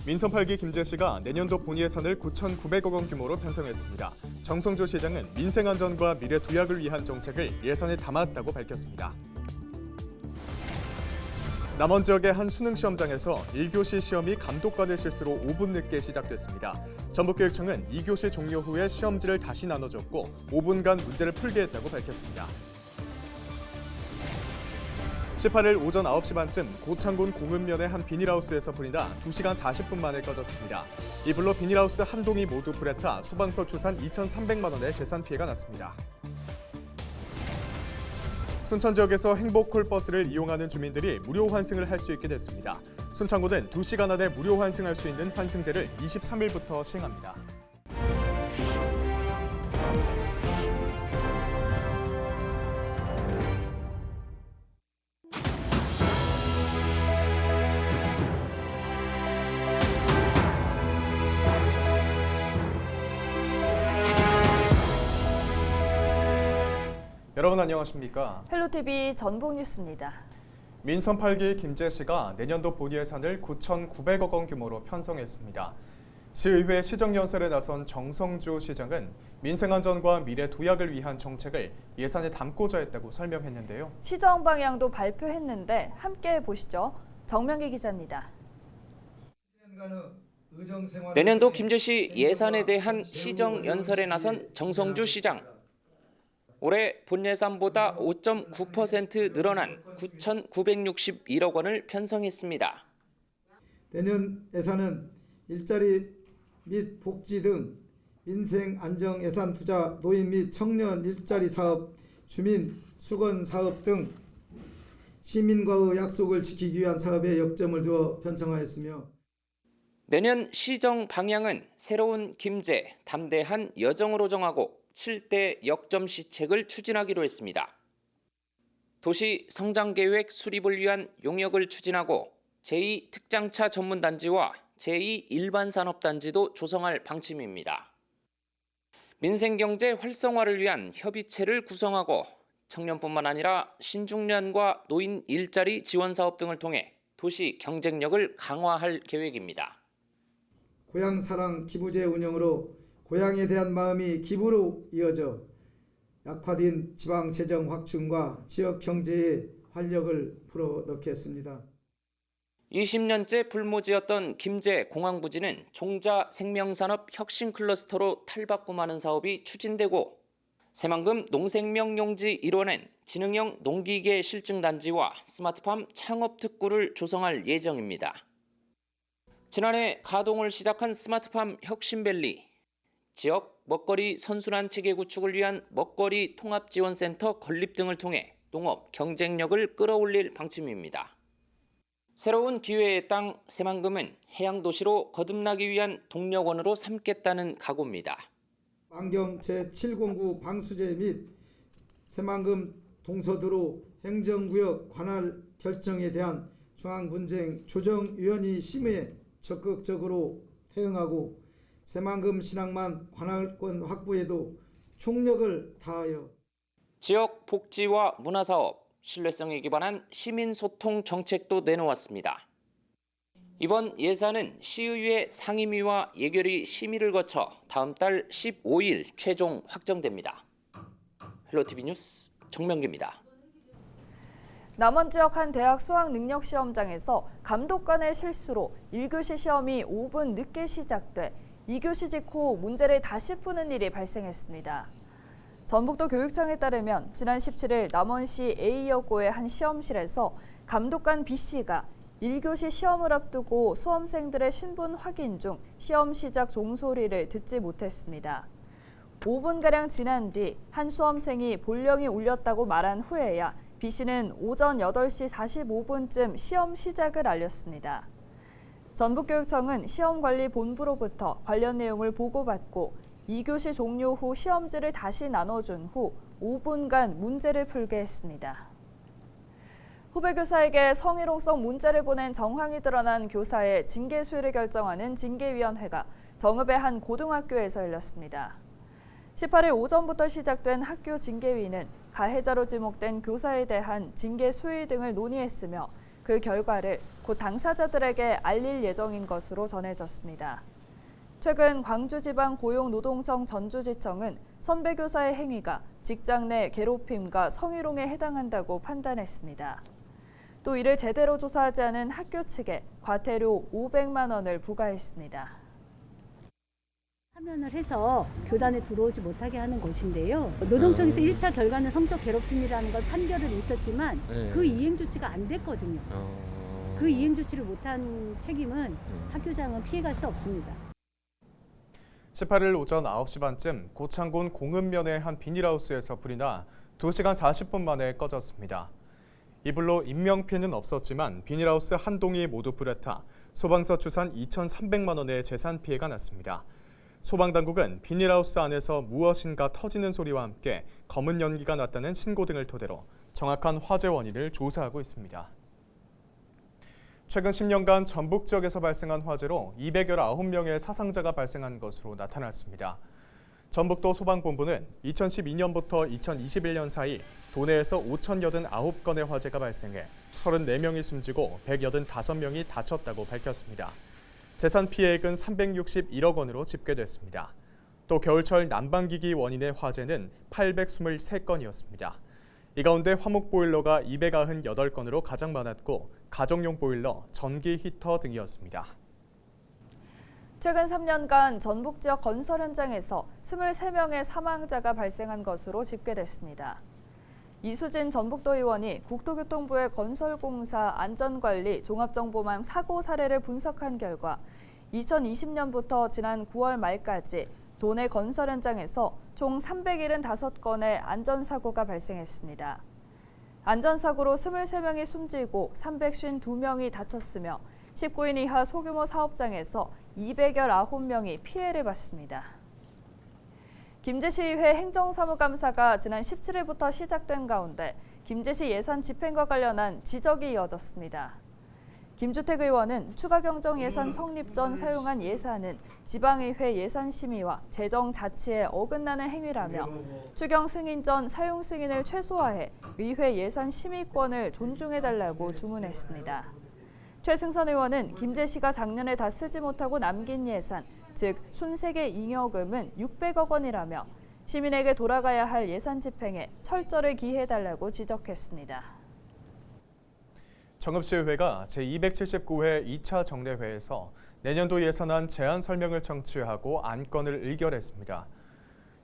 민선 8기 김제시가 내년도 본 예산을 9,900억 원 규모로 편성했습니다. 정성조 시장은 민생 안전과 미래 도약을 위한 정책을 예산에 담았다고 밝혔습니다. 남원 지역의 한 수능 시험장에서 1교시 시험이 감독관의 실수로 5분 늦게 시작됐습니다. 전북교육청은 2교시 종료 후에 시험지를 다시 나눠줬고 5분간 문제를 풀게 했다고 밝혔습니다. 18일 오전 9시 반쯤 고창군 공읍면의 한 비닐하우스에서 불이 나 2시간 40분 만에 꺼졌습니다. 이 불로 비닐하우스 한 동이 모두 불에 타 소방서 추산 2,300만 원의 재산 피해가 났습니다. 순천 지역에서 행복콜버스를 이용하는 주민들이 무료 환승을 할 수 있게 됐습니다. 순창구는 2시간 안에 무료 환승할 수 있는 환승제를 23일부터 시행합니다. 여러분 안녕하십니까? 헬로TV 전북뉴스입니다. 민선 8기 김제시가 내년도 본 예산을 9,900억 원 규모로 편성했습니다. 시의회 시정연설에 나선 정성조 시장은 민생안전과 미래 도약을 위한 정책을 예산에 담고자 했다고 설명했는데요. 시정 방향도 발표했는데 함께 보시죠. 정명기 기자입니다. 내년도 김제시 예산에 대한 시정연설에 나선 정성주 시장. 올해 본 예산보다 5.9% 늘어난 9,961억 원을 편성했습니다. 내년 예산은 일자리 및 복지 등 민생 안정 예산 투자, 노인 및 청년 일자리 사업, 주민 수건 사업 등 시민과의 약속을 지키기 위한 사업에 역점을 두어 편성하였으며 내년 시정 방향은 새로운 김제, 담대한 여정으로 정하고 7대 역점 시책을 추진하기로 했습니다. 도시 성장계획 수립을 위한 용역을 추진하고 제2특장차 전문단지와 제2일반산업단지도 조성할 방침입니다. 민생경제 활성화를 위한 협의체를 구성하고 청년뿐만 아니라 신중년과 노인 일자리 지원 사업 등을 통해 도시 경쟁력을 강화할 계획입니다. 고향사랑 기부제 운영으로 고향에 대한 마음이 기부로 이어져 약화된 지방 재정 확충과 지역 경제에 활력을 불어넣겠습니다. 20년째 불모지였던 김제 공항부지는 종자 생명산업 혁신 클러스터로 탈바꿈하는 사업이 추진되고 새만금 농생명용지 1호는 지능형 농기계 실증단지와 스마트팜 창업특구를 조성할 예정입니다. 지난해 가동을 시작한 스마트팜 혁신밸리, 지역 먹거리 선순환 체계 구축을 위한 먹거리 통합지원센터 건립 등을 통해 농업 경쟁력을 끌어올릴 방침입니다. 새로운 기회의 땅 새만금은 해양도시로 거듭나기 위한 동력원으로 삼겠다는 각오입니다. 만경 제709 방수제 및 새만금 동서도로 행정구역 관할 결정에 대한 중앙분쟁 조정위원회 심의에 적극적으로 대응하고 새만금 신항만 관할권 확보에도 총력을 다하여 지역 복지와 문화사업, 신뢰성에 기반한 시민소통 정책도 내놓았습니다. 이번 예산은 시의회 상임위와 예결위 심의를 거쳐 다음 달 15일 최종 확정됩니다. 헬로TV 뉴스 정명기입니다. 남원 지역 한 대학 수학능력시험장에서 감독관의 실수로 1교시 시험이 5분 늦게 시작돼 2교시 직후 문제를 다시 푸는 일이 발생했습니다. 전북도 교육청에 따르면 지난 17일 남원시 A여고의 한 시험실에서 감독관 B씨가 1교시 시험을 앞두고 수험생들의 신분 확인 중 시험 시작 종소리를 듣지 못했습니다. 5분가량 지난 뒤 한 수험생이 볼령이 울렸다고 말한 후에야 B씨는 오전 8시 45분쯤 시험 시작을 알렸습니다. 전북교육청은 시험관리본부로부터 관련 내용을 보고받고 2교시 종료 후 시험지를 다시 나눠준 후 5분간 문제를 풀게 했습니다. 후배 교사에게 성희롱성 문자를 보낸 정황이 드러난 교사의 징계 수위를 결정하는 징계위원회가 정읍의 한 고등학교에서 열렸습니다. 18일 오전부터 시작된 학교 징계위는 가해자로 지목된 교사에 대한 징계 수위 등을 논의했으며 그 결과를 곧 당사자들에게 알릴 예정인 것으로 전해졌습니다. 최근 광주지방고용노동청 전주지청은 선배교사의 행위가 직장 내 괴롭힘과 성희롱에 해당한다고 판단했습니다. 또 이를 제대로 조사하지 않은 학교 측에 과태료 500만 원을 부과했습니다. 파면을 해서 교단에 들어오지 못하게 하는 것인데요. 노동청에서 1차 결과는 성적 괴롭힘이라는 걸 판결은 있었지만 그 이행 조치가 안 됐거든요. 그 이행 조치를 못한 책임은 학교장은 피해갈 수 없습니다. 18일 오전 9시 반쯤 고창군 공읍면의 한 비닐하우스에서 불이 나 2시간 40분 만에 꺼졌습니다. 이 불로 인명피해는 없었지만 비닐하우스 한 동이 모두 불에 타 소방서 추산 2,300만 원의 재산 피해가 났습니다. 소방당국은 비닐하우스 안에서 무엇인가 터지는 소리와 함께 검은 연기가 났다는 신고 등을 토대로 정확한 화재 원인을 조사하고 있습니다. 최근 10년간 전북 지역에서 발생한 화재로 219명의 사상자가 발생한 것으로 나타났습니다. 전북도 소방본부는 2012년부터 2021년 사이 도내에서 5,089건의 화재가 발생해 34명이 숨지고 185명이 다쳤다고 밝혔습니다. 재산 피해액은 361억 원으로 집계됐습니다. 또 겨울철 난방기기 원인의 화재는 823건이었습니다. 이 가운데 화목보일러가 298건으로 가장 많았고 가정용 보일러, 전기 히터 등이었습니다. 최근 3년간 전북 지역 건설 현장에서 23명의 사망자가 발생한 것으로 집계됐습니다. 이수진 전북도 의원이 국토교통부의 건설공사 안전관리 종합정보망 사고 사례를 분석한 결과 2020년부터 지난 9월 말까지 도내 건설 현장에서 총 375건의 안전사고가 발생했습니다. 안전사고로 23명이 숨지고 352명이 다쳤으며 19인 이하 소규모 사업장에서 219명이 피해를 봤습니다. 김제시의회 행정사무감사가 지난 17일부터 시작된 가운데 김제시 예산 집행과 관련한 지적이 이어졌습니다. 김주택 의원은 추가 경정 예산 성립 전 사용한 예산은 지방의회 예산 심의와 재정 자치에 어긋나는 행위라며 추경 승인 전 사용 승인을 최소화해 의회 예산 심의권을 존중해달라고 주문했습니다. 최승선 의원은 김제시가 작년에 다 쓰지 못하고 남긴 예산, 즉 순세계 잉여금은 600억 원이라며 시민에게 돌아가야 할 예산 집행에 철저를 기해달라고 지적했습니다. 정읍시의회가 제279회 2차 정례회에서 내년도 예산안 제안 설명을 청취하고 안건을 의결했습니다.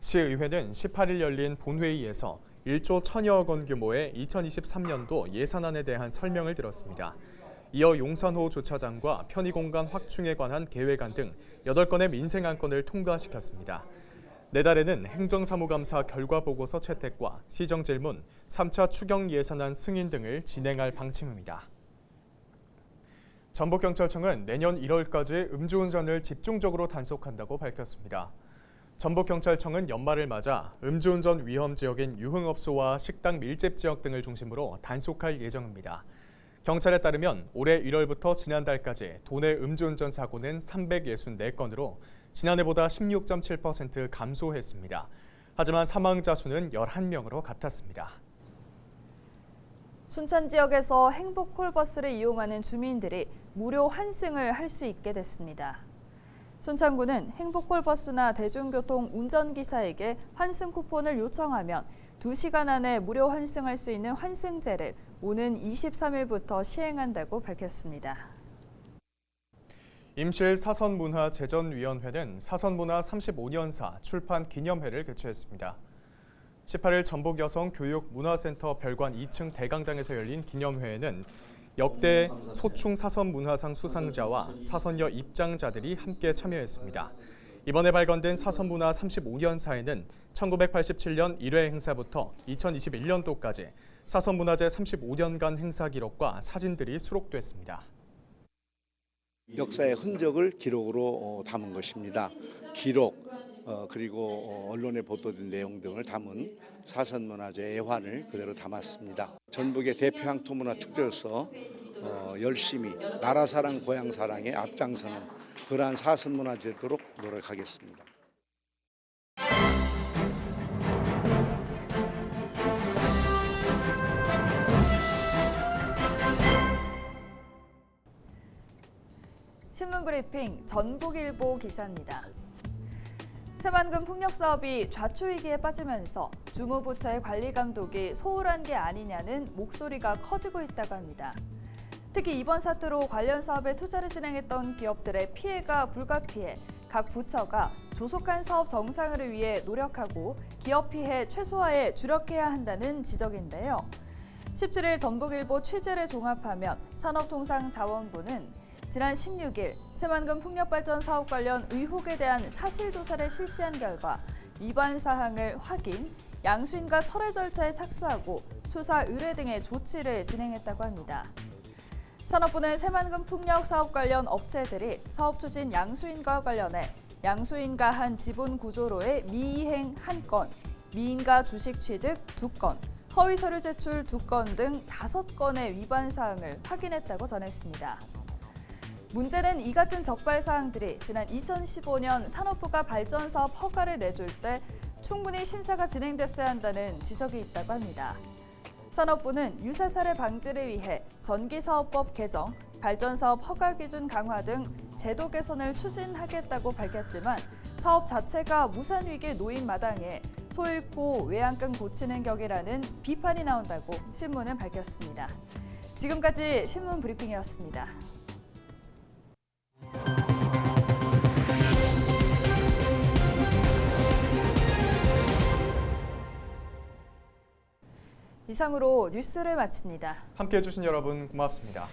시의회는 18일 열린 본회의에서 1조 1,000여억 원 규모의 2023년도 예산안에 대한 설명을 들었습니다. 이어 용산호 주차장과 편의공간 확충에 관한 계획안 등 8건의 민생 안건을 통과시켰습니다. 내달에는 행정사무감사 결과보고서 채택과 시정질문, 3차 추경 예산안 승인 등을 진행할 방침입니다. 전북경찰청은 내년 1월까지 음주운전을 집중적으로 단속한다고 밝혔습니다. 전북경찰청은 연말을 맞아 음주운전 위험 지역인 유흥업소와 식당 밀집 지역 등을 중심으로 단속할 예정입니다. 경찰에 따르면 올해 1월부터 지난달까지 도내 음주운전 사고는 364건으로 지난해보다 16.7% 감소했습니다. 하지만 사망자 수는 11명으로 같았습니다. 순천 지역에서 행복콜버스를 이용하는 주민들이 무료 환승을 할 수 있게 됐습니다. 순천구는 행복콜버스나 대중교통 운전기사에게 환승 쿠폰을 요청하면 2시간 안에 무료 환승할 수 있는 환승제를 오는 23일부터 시행한다고 밝혔습니다. 임실 사선문화재전위원회는 사선문화 35년사 출판 기념회를 개최했습니다. 18일 전북여성교육문화센터 별관 2층 대강당에서 열린 기념회에는 역대 소충 사선문화상 수상자와 사선여 입장자들이 함께 참여했습니다. 이번에 발간된 사선문화 35년사에는 1987년 1회 행사부터 2021년도까지 사선문화재 35년간 행사 기록과 사진들이 수록됐습니다. 역사의 흔적을 기록으로 담은 것입니다. 기록 그리고 언론에 보도된 내용 등을 담은 사선문화재 애환을 그대로 담았습니다. 전북의 대표 향토문화 축제로서 열심히 나라사랑 고향사랑에 앞장서는 그러한 사선문화재도록 노력하겠습니다. 신문브리핑 전북일보 기사입니다. 새만금 풍력 사업이 좌초위기에 빠지면서 주무부처의 관리 감독이 소홀한 게 아니냐는 목소리가 커지고 있다고 합니다. 특히 이번 사태로 관련 사업에 투자를 진행했던 기업들의 피해가 불가피해 각 부처가 조속한 사업 정상화를 위해 노력하고 기업 피해 최소화에 주력해야 한다는 지적인데요. 17일 전북일보 취재를 종합하면 산업통상자원부는 지난 16일 새만금 풍력발전 사업 관련 의혹에 대한 사실조사를 실시한 결과 위반 사항을 확인, 양수인과 철회 절차에 착수하고 수사 의뢰 등의 조치를 진행했다고 합니다. 산업부는 새만금 풍력 사업 관련 업체들이 사업 추진 양수인과 관련해 양수인과 한 지분 구조로의 미이행 1건, 미인가 주식 취득 2건, 허위 서류 제출 2건 등 5건의 위반 사항을 확인했다고 전했습니다. 문제는 이 같은 적발 사항들이 지난 2015년 산업부가 발전 사업 허가를 내줄 때 충분히 심사가 진행됐어야 한다는 지적이 있다고 합니다. 산업부는 유사 사례 방지를 위해 전기사업법 개정, 발전사업 허가 기준 강화 등 제도 개선을 추진하겠다고 밝혔지만 사업 자체가 무산 위기에 놓인 마당에 소 잃고 외양간 고치는 격이라는 비판이 나온다고 신문은 밝혔습니다. 지금까지 신문 브리핑이었습니다. 이상으로 뉴스를 마칩니다. 함께해 주신 여러분 고맙습니다.